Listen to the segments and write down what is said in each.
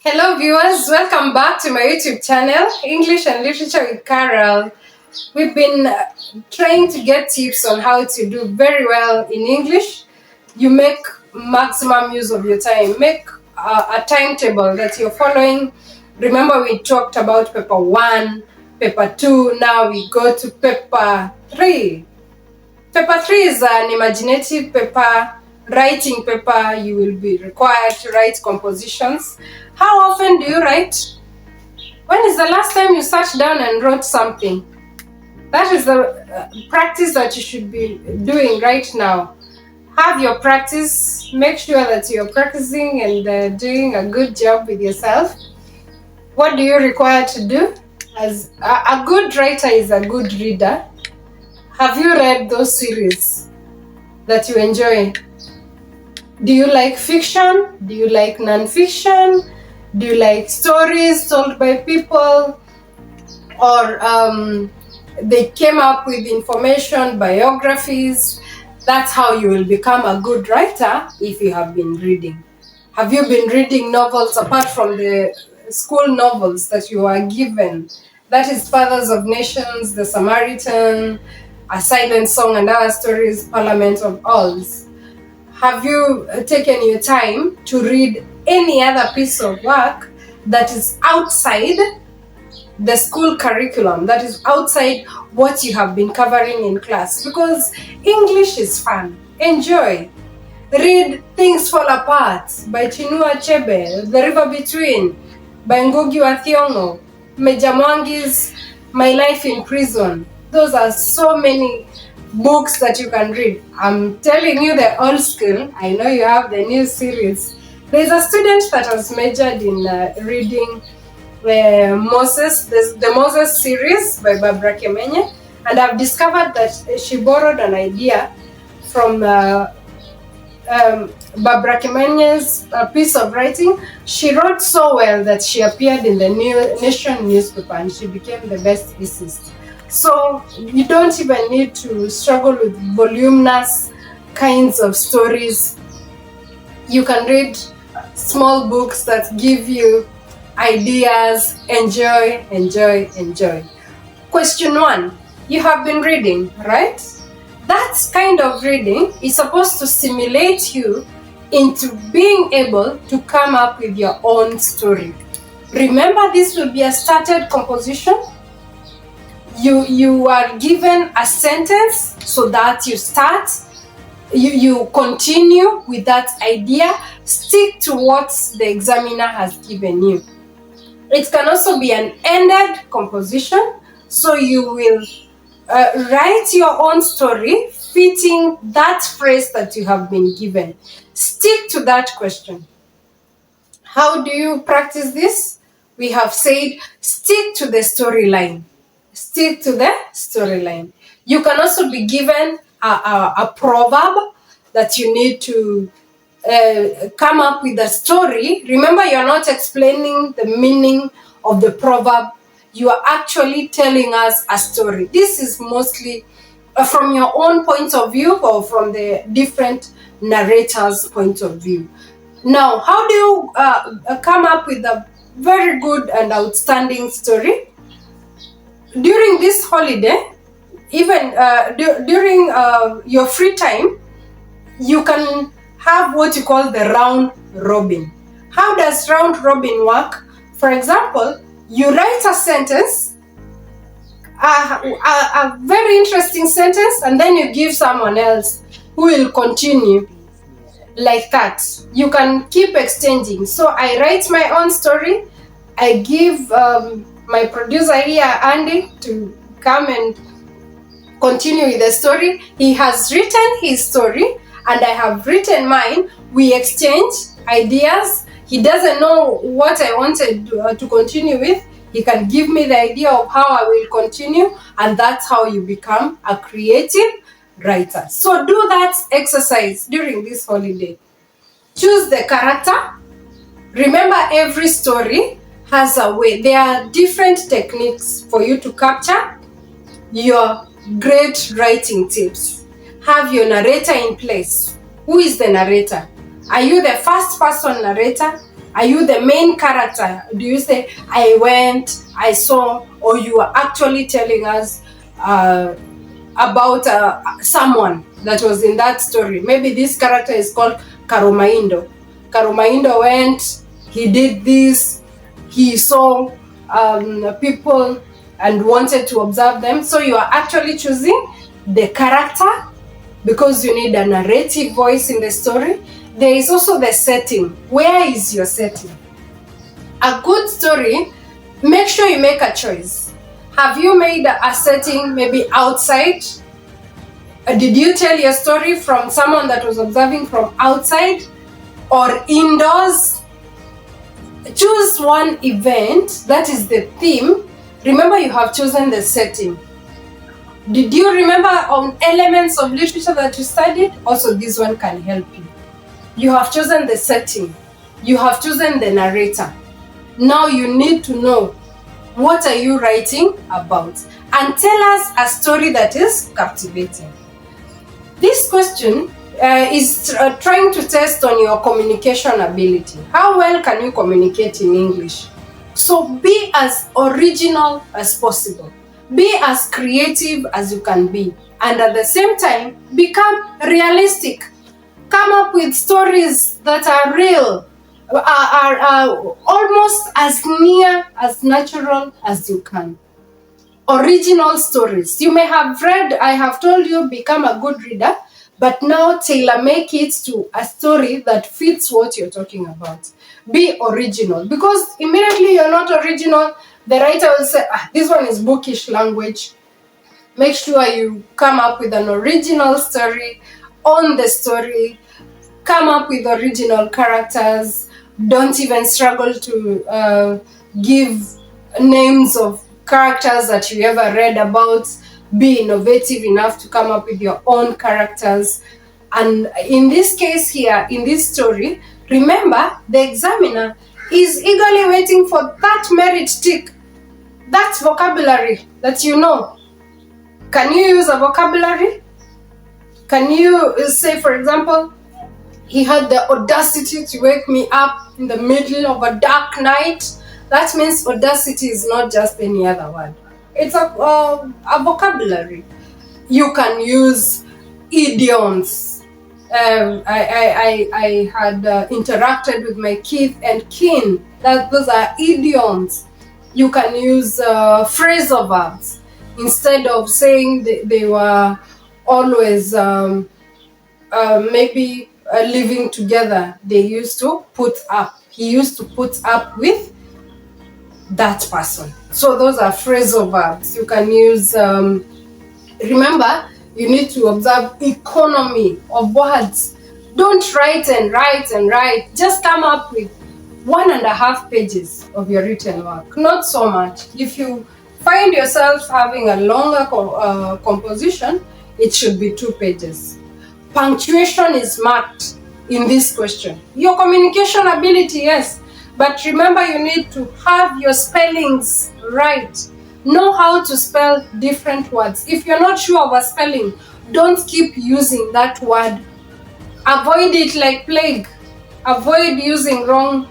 Hello viewers, welcome back to my YouTube channel, English and Literature with Carol. We've been trying to get tips on how to do very well in English. You make maximum use of your time. Make a timetable that you're following. Remember we talked about paper 1, paper 2, now we go to paper 3. Paper 3 is an imaginative paper, writing paper. You will be required to write compositions. How often do you write? When is the last time you sat down and wrote something? That is the practice that you should be doing right now. Have your practice. Make sure that you're practicing and doing a good job with yourself. What do you require to do? As a good writer is a good reader. Have you read those series that you enjoy? Do you like fiction? Do you like non-fiction? Do you like stories told by people? Or they came up with information, biographies? That's how you will become a good writer if you have been reading. Have you been reading novels apart from the school novels that you are given? That is Fathers of Nations, The Samaritan, A Silent Song and Other Stories, Parliament of Owls. Have you taken your time to read any other piece of work that is outside the school curriculum, that is outside what you have been covering in class? Because English is fun. Enjoy. Read Things Fall Apart by Chinua Achebe, The River Between by Ngugi wa Thiong'o, Meja Mwangi's My Life in Prison. Those are so many books that you can read. I'm telling you the old school. I know you have the new series. There's a student that has majored in reading Moses, the Moses series by Barbara Kemenye, and I've discovered that she borrowed an idea from Barbara Kemenye's piece of writing. She wrote so well that she appeared in the Nation newspaper and she became the best essayist. So you don't even need to struggle with voluminous kinds of stories. You can read small books that give you ideas. Enjoy, enjoy, enjoy. Question 1. You have been reading, right? That kind of reading is supposed to stimulate you into being able to come up with your own story. Remember, this will be a started composition. You are given a sentence so that you start, you continue with that idea, stick to what the examiner has given you. It can also be an ended composition, so you will write your own story fitting that phrase that you have been given. Stick to that question. How do you practice this? We have said stick to the storyline. Stick to the storyline. You can also be given a proverb that you need to come up with a story. Remember, you're not explaining the meaning of the proverb. You are actually telling us a story. This is mostly from your own point of view or from the different narrators' point of view. Now, how do you come up with a very good and outstanding story? During this holiday, even during your free time, you can have what you call the round robin. How does round robin work? For example, you write a sentence, a very interesting sentence, and then you give someone else who will continue like that. You can keep exchanging. So I write my own story. I give my producer here, Andy, to come and continue with the story. He has written his story and I have written mine. We exchange ideas. He doesn't know what I wanted to continue with. He can give me the idea of how I will continue, and that's how you become a creative writer. So do that exercise during this holiday. Choose the character. Remember, every story has a way. There are different techniques for you to capture your great writing tips. Have your narrator in place. Who is the narrator? Are you the first person narrator? Are you the main character? Do you say, I went, I saw, or you are actually telling us about someone that was in that story? Maybe this character is called Karumaindo. Karumaindo went, he did this, he saw people and wanted to observe them. So you are actually choosing the character because you need a narrative voice in the story. There is also the setting. Where is your setting? A good story, make sure you make a choice. Have you made a setting maybe outside? Did you tell your story from someone that was observing from outside or indoors? Choose one event that is the theme. Remember, you have chosen the setting. Did you remember on elements of literature that you studied? Also, this one can help you. You have chosen the setting. You have chosen the narrator. Now you need to know, what are you writing about? And tell us a story that is captivating. This question is trying to test on your communication ability. How well can you communicate in English? So be as original as possible. Be as creative as you can be. And at the same time, become realistic. Come up with stories that are real, are almost as near, as natural as you can. Original stories. You may have read, I have told you, become a good reader, but now tailor make it to a story that fits what you're talking about. Be original, because immediately you're not original, the writer will say, this one is bookish language. Make sure you come up with an original story, own the story, come up with original characters. Don't even struggle to give names of characters that you ever read about. Be innovative enough to come up with your own characters. And in this case here, in this story, remember, the examiner is eagerly waiting for that merit tick, that vocabulary that you know. Can you use a vocabulary? Can you say, for example, he had the audacity to wake me up in the middle of a dark night? That means audacity is not just any other word. It's a vocabulary. You can use idioms. I had interacted with my kith and kin. Those are idioms. You can use phrasal verbs. Instead of saying they were always maybe living together, they used to put up. He used to put up with that person. So those are phrasal verbs. You can use, remember, you need to observe economy of words. Don't write and write and write. Just come up with 1.5 pages of your written work. Not so much. If you find yourself having a longer composition, it should be 2 pages. Punctuation is marked in this question. Your communication ability, yes. But remember, you need to have your spellings right. Know how to spell different words. If you're not sure of a spelling, don't keep using that word. Avoid it like plague. Avoid using wrong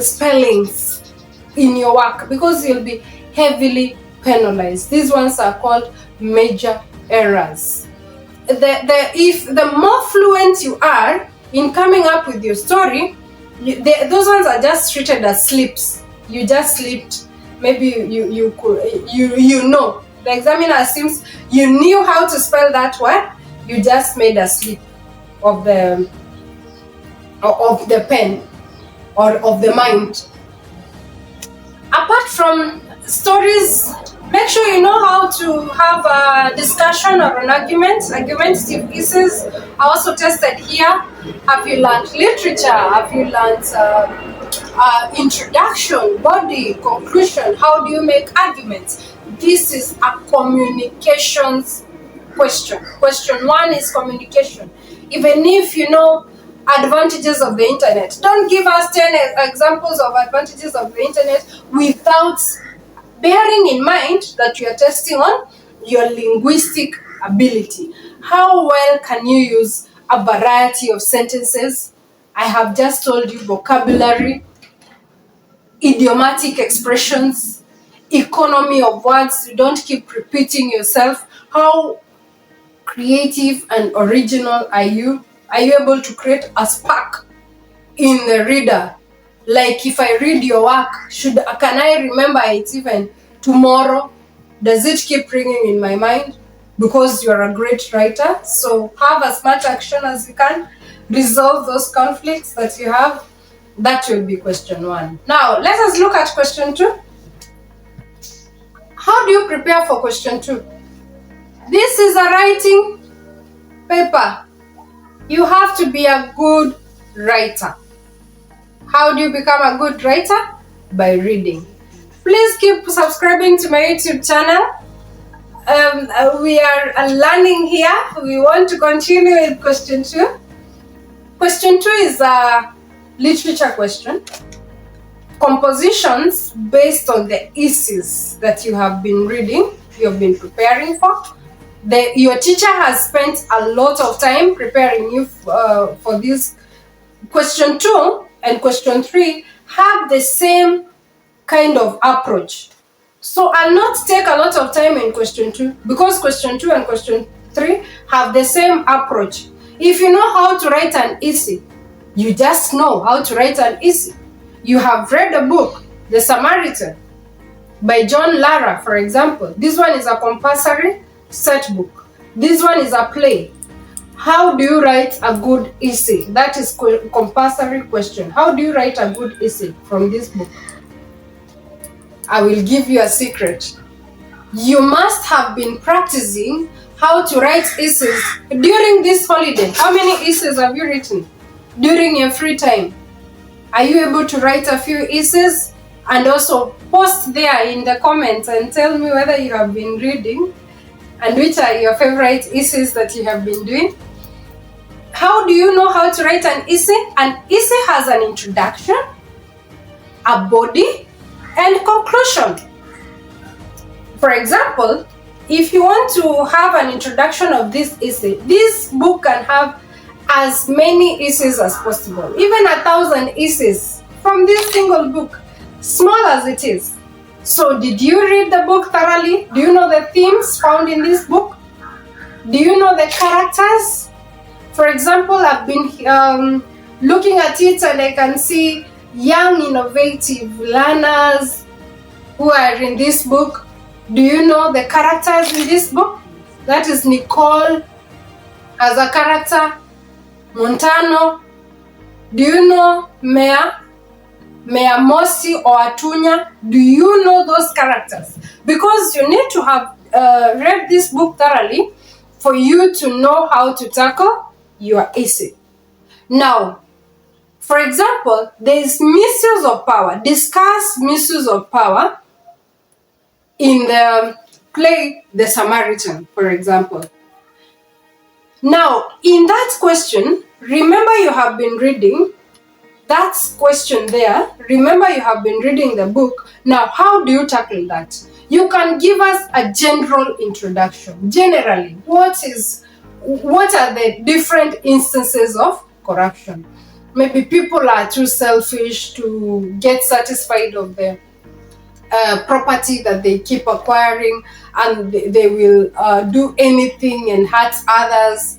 spellings in your work, because you'll be heavily penalized. These ones are called major errors. If the more fluent you are in coming up with your story, those ones are just treated as slips. You just slipped. Maybe you know. The examiner assumes you knew how to spell that word. You just made a slip of the pen or of the mind. Apart from stories, make sure you know how to have a discussion or an argumentative pieces. I also tested here. Have you learned literature? Have you learned introduction, body, conclusion? How do you make arguments? This is a communications question. Question 1 is communication. Even if you know advantages of the internet, don't give us 10 examples of advantages of the internet without bearing in mind that you are testing on your linguistic ability. How well can you use a variety of sentences? I have just told you vocabulary, idiomatic expressions, economy of words. You don't keep repeating yourself. How creative and original are you? Are you able to create a spark in the reader? Like if I read your work, can I remember it even tomorrow? Does it keep ringing in my mind? Because you're a great writer, so have as much action as you can. Resolve those conflicts that you have. That will be question 1. Now, let us look at question 2. How do you prepare for question 2? This is a writing paper. You have to be a good writer. How do you become a good writer? By reading. Please keep subscribing to my YouTube channel. We are learning here. We want to continue with question 2. Question 2 is a literature question. Compositions based on the essays that you have been reading, you have been preparing for. Your teacher has spent a lot of time preparing you for this. Question 2 and question 3 have the same kind of approach. So I'll not take a lot of time in question 2 because question 2 and question 3 have the same approach. If you know how to write an essay, you just know how to write an essay. You have read a book, The Samaritan, by John Lara, for example. This one is a compulsory set book. This one is a play. How do you write a good essay? That is compulsory question. How do you write a good essay from this book? I will give you a secret. You must have been practicing how to write essays during this holiday. How many essays have you written during your free time? Are you able to write a few essays? And also post there in the comments and tell me whether you have been reading and which are your favorite essays that you have been doing. How do you know how to write an essay? An essay has an introduction, a body, and conclusion. For example, if you want to have an introduction of this essay, this book can have as many essays as possible, even 1,000 essays from this single book, small as it is. So did you read the book thoroughly? Do you know the themes found in this book? Do you know the characters? For example, I've been looking at it and I can see young, innovative learners who are in this book. Do you know the characters in this book? That is Nicole as a character, Montano. Do you know Mea Mosi or Atunya? Do you know those characters? Because you need to have read this book thoroughly for you to know how to tackle your essay. Now, for example, there is misuse of power. Discuss misuse of power in the play The Samaritan, for example. Now, in that question, remember you have been reading that question there. Remember you have been reading the book. Now, how do you tackle that? You can give us a general introduction. Generally, what are the different instances of corruption? Maybe people are too selfish to get satisfied of the property that they keep acquiring, and they will do anything and hurt others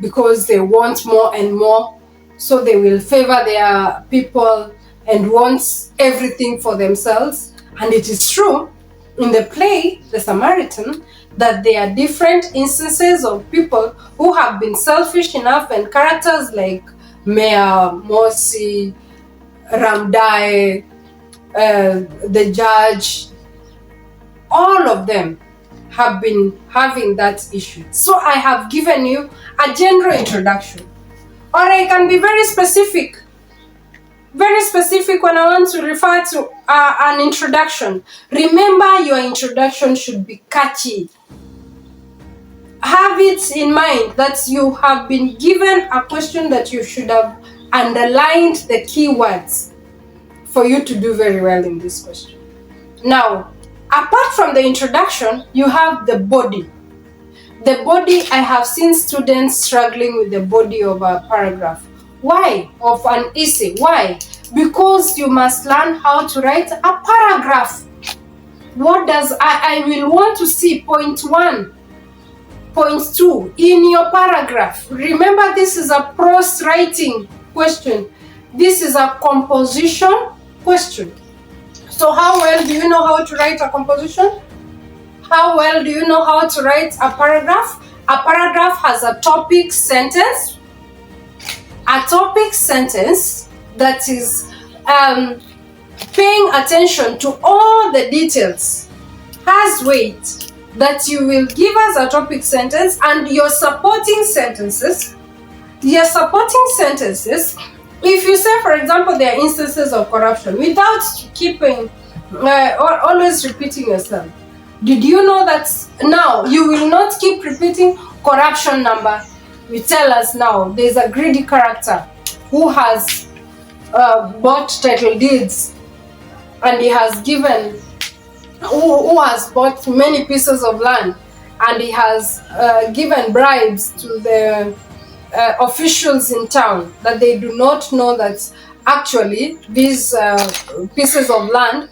because they want more and more. So they will favor their people and want everything for themselves. And it is true in the play, The Samaritan, that there are different instances of people who have been selfish enough, and characters like Mea Mosi, Ramdai, the judge, all of them have been having that issue. So I have given you a general introduction, or I can be very specific when I want to refer to an introduction. Remember, your introduction should be catchy. Have it in mind that you have been given a question that you should have underlined the keywords for you to do very well in this question. Now, apart from the introduction, you have the body. The body, I have seen students struggling with the body of a paragraph. Why? Of an essay. Why? Because you must learn how to write a paragraph. What does I will want to see point 1, point 2 in your paragraph. Remember, this is a prose writing question. This is a composition question. So how well do you know how to write a composition? How well do you know how to write a paragraph? A paragraph has a topic sentence. A topic sentence that is paying attention to all the details, has weight, that you will give us a topic sentence, and your supporting sentences. Your supporting sentences, if you say, for example, there are instances of corruption, without keeping or always repeating yourself. Did you know that now you will not keep repeating corruption number? You tell us now there's a greedy character who has bought title deeds, and he has given, who has bought many pieces of land, and he has given bribes to the officials in town, that they do not know that actually these pieces of land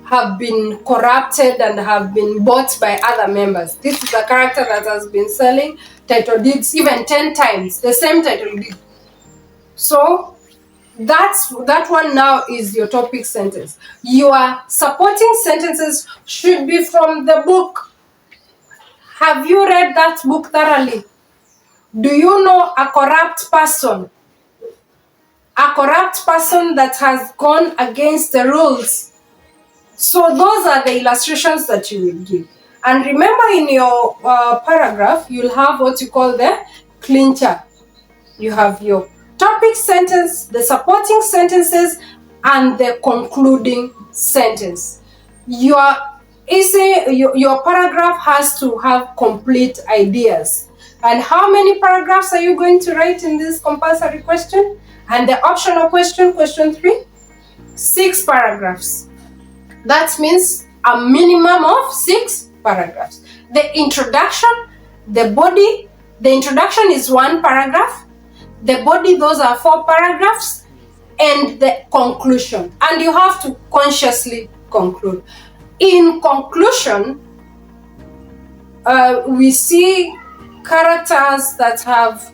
have been corrupted and have been bought by other members. This is a character that has been selling title deeds even 10 times, the same title deed. So that one now is your topic sentence. Your supporting sentences should be from the book. Have you read that book thoroughly? Do you know a corrupt person? A corrupt person that has gone against the rules. So those are the illustrations that you will give. And remember, in your paragraph, you'll have what you call the clincher. You have your topic sentence, the supporting sentences, and the concluding sentence. Your essay, your paragraph has to have complete ideas. And how many paragraphs are you going to write in this compulsory question? And the optional question, question 3, 6 paragraphs. That means a minimum of 6 paragraphs. The introduction, the body, the introduction is 1 paragraph. The body, those are 4 paragraphs. And the conclusion. And you have to consciously conclude. In conclusion, we see characters that have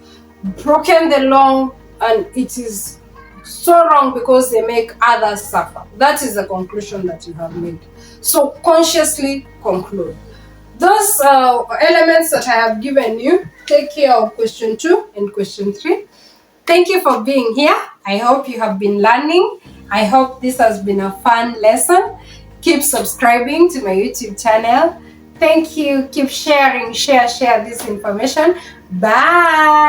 broken the law, and it is so wrong because they make others suffer. That is the conclusion that you have made. So consciously conclude. Those elements that I have given you, take care of question 2 and question 3. Thank you for being here. I hope you have been learning. I hope this has been a fun lesson. Keep subscribing to my YouTube channel. Thank you. Keep sharing, share this information. Bye.